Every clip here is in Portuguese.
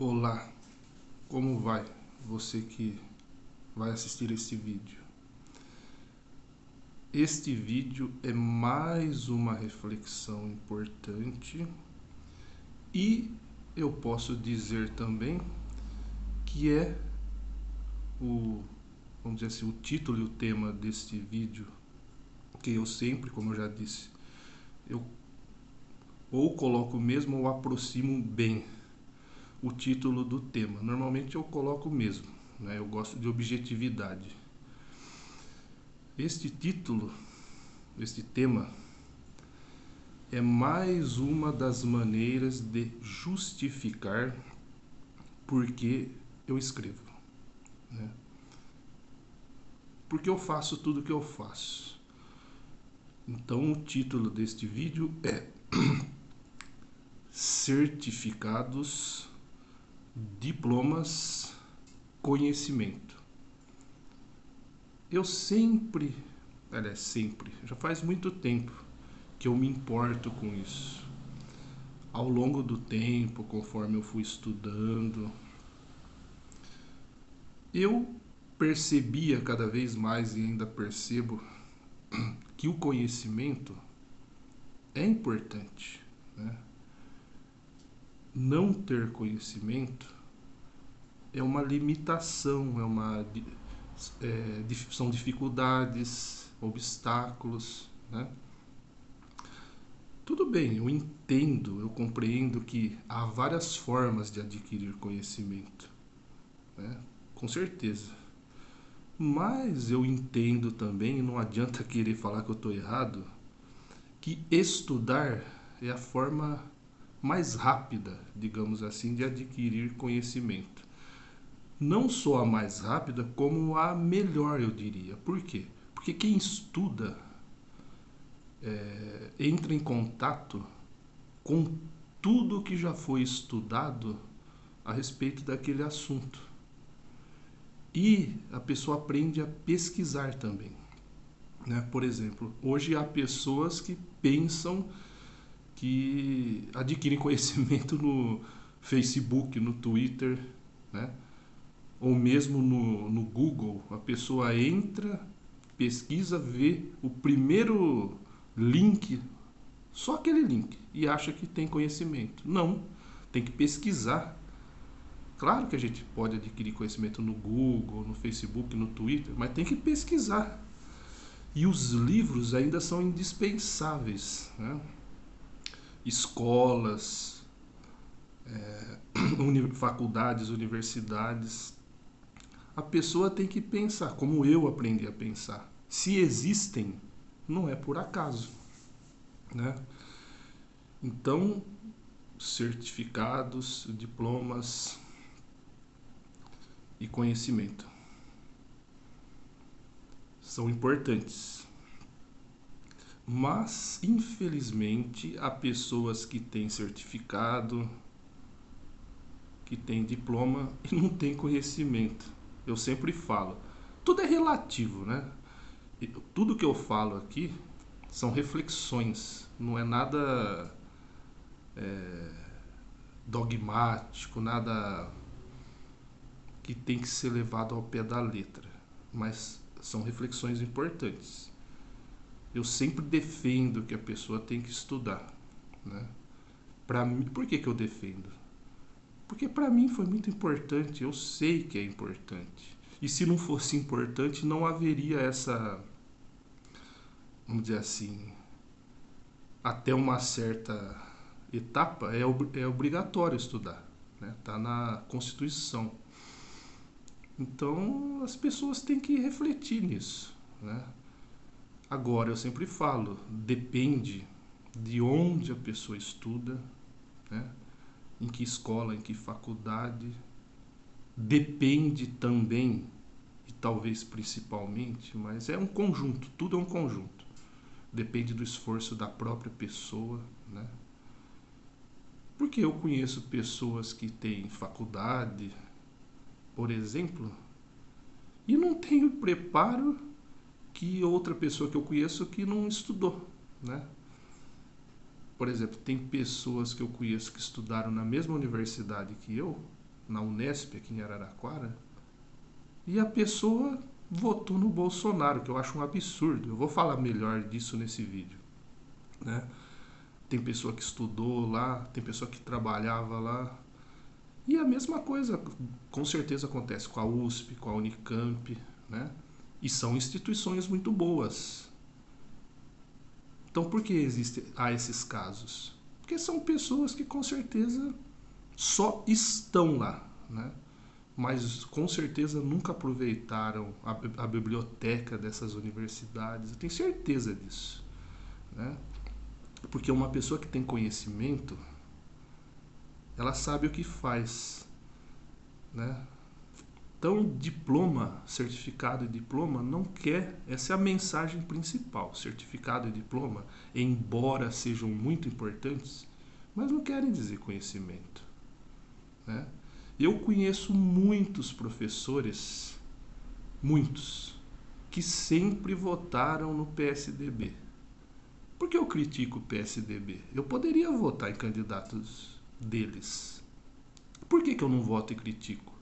Olá, como vai? Você que vai assistir este vídeo. Este vídeo é mais uma reflexão importante e eu posso dizer também que é vamos dizer assim, o título e o tema deste vídeo, que eu sempre, como eu já disse, eu ou coloco mesmo ou aproximo bem o título do tema. Normalmente eu coloco mesmo, né? Eu gosto de objetividade. Este título, este tema, é mais uma das maneiras de justificar por que eu escrevo, né? Porque eu faço tudo o que eu faço. Então o título deste vídeo é Certificados, Diplomas, Conhecimento. Eu sempre, já faz muito tempo que eu me importo com isso. Ao longo do tempo, conforme eu fui estudando, eu percebia cada vez mais e ainda percebo que o conhecimento é importante, né? Não ter conhecimento é uma limitação, são dificuldades, obstáculos, né? Tudo bem, eu entendo, eu compreendo que há várias formas de adquirir conhecimento, né? Com certeza. Mas eu entendo também, e não adianta querer falar que eu estou errado, que estudar é a forma mais rápida, digamos assim, de adquirir conhecimento. Não só a mais rápida, como a melhor, eu diria. Por quê? Porque quem estuda entra em contato com tudo que já foi estudado a respeito daquele assunto. E a pessoa aprende a pesquisar também, né? Por exemplo, hoje há pessoas que pensam que adquirem conhecimento no Facebook, no Twitter, né? Ou mesmo no Google. A pessoa entra, pesquisa, vê o primeiro link, só aquele link, e acha que tem conhecimento. Não, tem que pesquisar. Claro que a gente pode adquirir conhecimento no Google, no Facebook, no Twitter, mas tem que pesquisar. E os livros ainda são indispensáveis, né? Escolas, faculdades, universidades. A pessoa tem que pensar, como eu aprendi a pensar. Se existem, não é por acaso, né? Então, certificados, diplomas e conhecimento são importantes. Mas, infelizmente, há pessoas que têm certificado, que têm diploma e não têm conhecimento. Eu sempre falo, tudo é relativo, né? E tudo que eu falo aqui são reflexões, não é nada dogmático, nada que tem que ser levado ao pé da letra, mas são reflexões importantes. Eu sempre defendo que a pessoa tem que estudar, né? Pra mim, por que eu defendo? Porque para mim foi muito importante, eu sei que é importante. E se não fosse importante, não haveria essa, vamos dizer assim, até uma certa etapa é obrigatório estudar, né? Tá na Constituição. Então as pessoas têm que refletir nisso, né? Agora eu sempre falo, depende de onde a pessoa estuda, né? Em que escola, em que faculdade. Depende também, e talvez principalmente, mas é um conjunto, tudo é um conjunto. Depende do esforço da própria pessoa, né? Porque eu conheço pessoas que têm faculdade, por exemplo, e não têm o preparo que outra pessoa que eu conheço que não estudou, né? Por exemplo, tem pessoas que eu conheço que estudaram na mesma universidade que eu na Unesp, aqui em Araraquara, e a pessoa votou no Bolsonaro, que eu acho um absurdo. Eu vou falar melhor disso nesse vídeo, né? Tem pessoa que estudou lá, tem pessoa que trabalhava lá. E a mesma coisa, com certeza, acontece com a USP, com a Unicamp, né? E são instituições muito boas. Então, por que há esses casos? Porque são pessoas que, com certeza, só estão lá, né? Mas com certeza nunca aproveitaram a biblioteca dessas universidades. Eu tenho certeza disso, né? Porque uma pessoa que tem conhecimento, ela sabe o que faz, né? Então, diploma, certificado e diploma não quer, essa é a mensagem principal. Certificado e diploma, embora sejam muito importantes, mas não querem dizer conhecimento, né? Eu conheço muitos professores, muitos, que sempre votaram no PSDB. Por que eu critico o PSDB? Eu poderia votar em candidatos deles. Por que eu não voto e critico?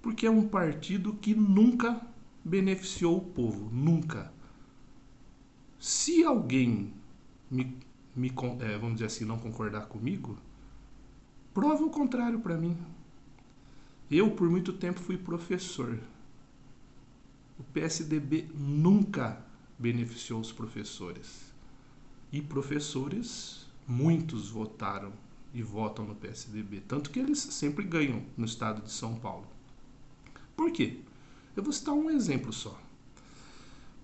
Porque é um partido que nunca beneficiou o povo, nunca. Se alguém vamos dizer assim, não concordar comigo, prova o contrário para mim. Eu, por muito tempo, fui professor. O PSDB nunca beneficiou os professores. E professores, muitos votaram e votam no PSDB. Tanto que eles sempre ganham no estado de São Paulo. Por quê? Eu vou citar um exemplo só.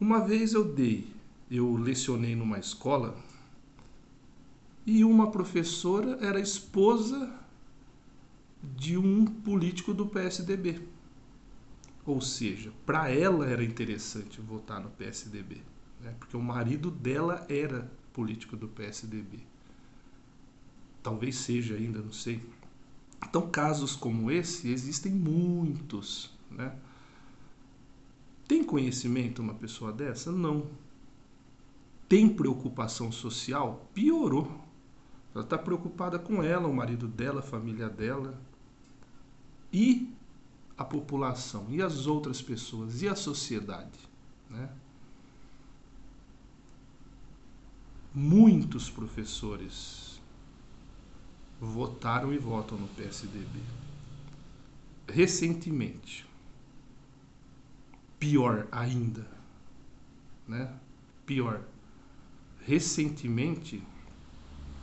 Uma vez eu lecionei numa escola e uma professora era esposa de um político do PSDB. Ou seja, para ela era interessante votar no PSDB, né? Porque o marido dela era político do PSDB. Talvez seja ainda, não sei. Então, casos como esse existem muitos, né? Tem conhecimento uma pessoa dessa? Não. Tem preocupação social? Piorou. Ela está preocupada com ela, o marido dela, a família dela. E a população, e as outras pessoas, e a sociedade, né? Muitos professores votaram e votam no PSDB. Recentemente, pior ainda, né? Pior. Recentemente,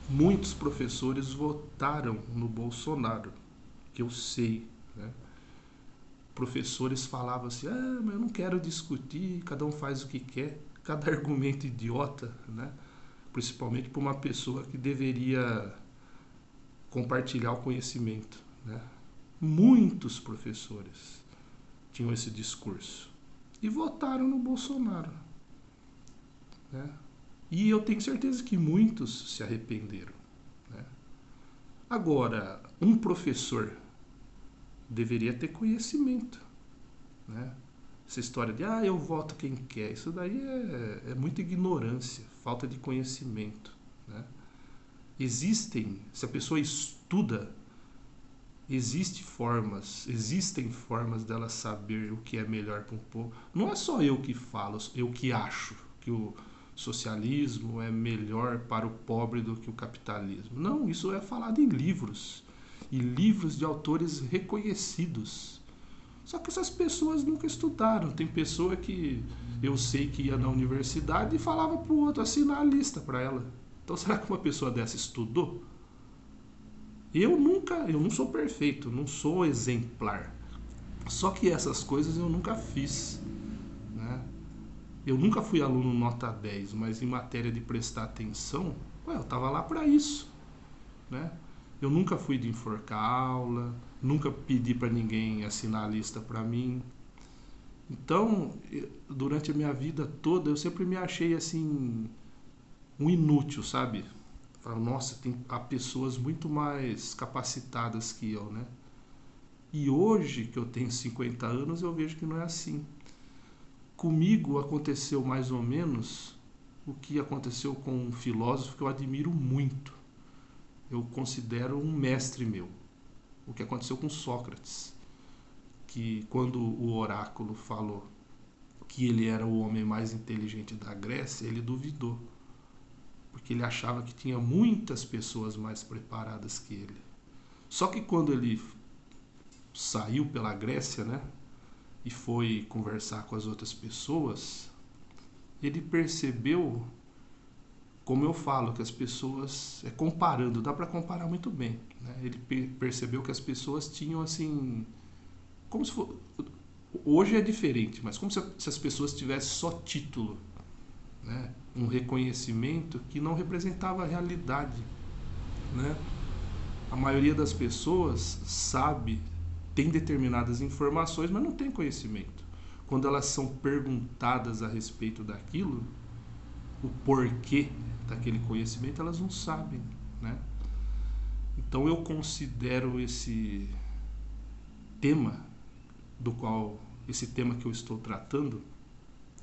muitos professores votaram no Bolsonaro, que eu sei, né? Professores falavam assim, mas eu não quero discutir, cada um faz o que quer, cada argumento idiota, né? Principalmente para uma pessoa que deveria compartilhar o conhecimento, né? Muitos professores tinham esse discurso e votaram no Bolsonaro, né? E eu tenho certeza que muitos se arrependeram, né? Agora, um professor deveria ter conhecimento, né? Essa história de, eu voto quem quer, isso daí é muita ignorância, falta de conhecimento, né? Se a pessoa estuda, existem formas dela saber o que é melhor para o povo. Não é só eu que falo, eu que acho que o socialismo é melhor para o pobre do que o capitalismo. Não, isso é falado em livros. E livros de autores reconhecidos. Só que essas pessoas nunca estudaram. Tem pessoa que eu sei que ia na universidade e falava pro outro assinar a lista para ela. Então será que uma pessoa dessa estudou? Eu não sou perfeito, não sou exemplar. Só que essas coisas eu nunca fiz, né? Eu nunca fui aluno nota 10, mas em matéria de prestar atenção, eu tava lá para isso, né? Eu nunca fui de enforcar aula, nunca pedi para ninguém assinar a lista para mim. Então, durante a minha vida toda, eu sempre me achei assim, um inútil, sabe? Falo, nossa, há pessoas muito mais capacitadas que eu, né? E hoje, que eu tenho 50 anos, eu vejo que não é assim. Comigo aconteceu mais ou menos o que aconteceu com um filósofo que eu admiro muito. Eu considero um mestre meu, O que aconteceu com Sócrates, que quando o oráculo falou que ele era o homem mais inteligente da Grécia, ele duvidou, porque ele achava que tinha muitas pessoas mais preparadas que ele. Só que quando ele saiu pela Grécia, né, e foi conversar com as outras pessoas, ele percebeu, como eu falo, que as pessoas, comparando, dá para comparar muito bem, né? Ele percebeu que as pessoas tinham assim, como se for, hoje é diferente, mas como se as pessoas tivessem só título, né? Um reconhecimento que não representava a realidade, né? A maioria das pessoas sabe, tem determinadas informações, mas não tem conhecimento. Quando elas são perguntadas a respeito daquilo, o porquê daquele conhecimento, elas não sabem, né? Então eu considero esse tema esse tema que eu estou tratando,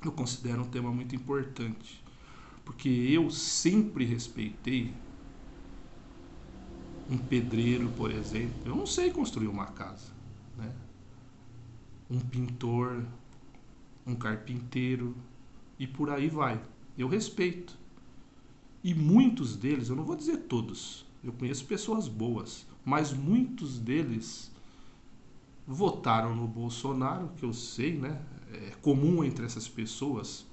eu considero um tema muito importante, porque eu sempre respeitei um pedreiro, por exemplo. Eu não sei construir uma casa, né? Um pintor, um carpinteiro e por aí vai. Eu respeito. E muitos deles, eu não vou dizer todos, eu conheço pessoas boas, mas muitos deles votaram no Bolsonaro, que eu sei, né? É comum entre essas pessoas.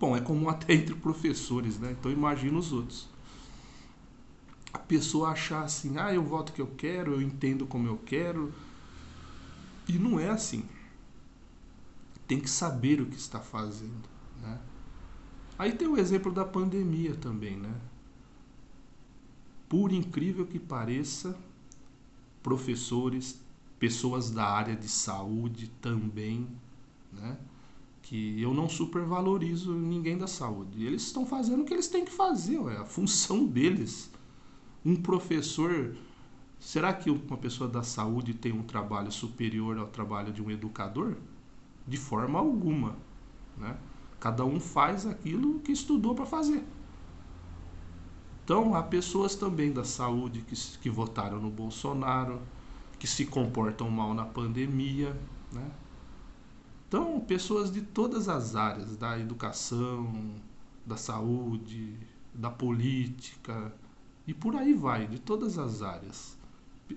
Bom, é comum até entre professores, né? Então imagina os outros. A pessoa achar assim, eu voto o que eu quero, eu entendo como eu quero. E não é assim. Tem que saber o que está fazendo, né? Aí tem o exemplo da pandemia também, né? Por incrível que pareça, professores, pessoas da área de saúde também, né? Que eu não supervalorizo ninguém da saúde. Eles estão fazendo o que eles têm que fazer, é a função deles. Um professor, será que uma pessoa da saúde tem um trabalho superior ao trabalho de um educador? De forma alguma, né? Cada um faz aquilo que estudou para fazer. Então, há pessoas também da saúde que votaram no Bolsonaro, que se comportam mal na pandemia, né? Então, pessoas de todas as áreas, da educação, da saúde, da política e por aí vai, de todas as áreas.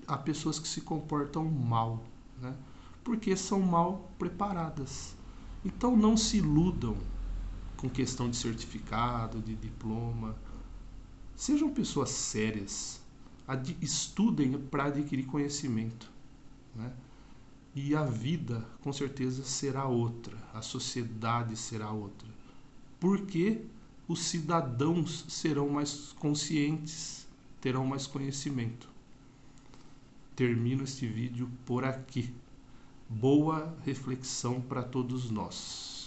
Há pessoas que se comportam mal, né? Porque são mal preparadas. Então, não se iludam com questão de certificado, de diploma. Sejam pessoas sérias, estudem para adquirir conhecimento, né? E a vida, com certeza, será outra, a sociedade será outra, porque os cidadãos serão mais conscientes, terão mais conhecimento. Termino este vídeo por aqui. Boa reflexão para todos nós.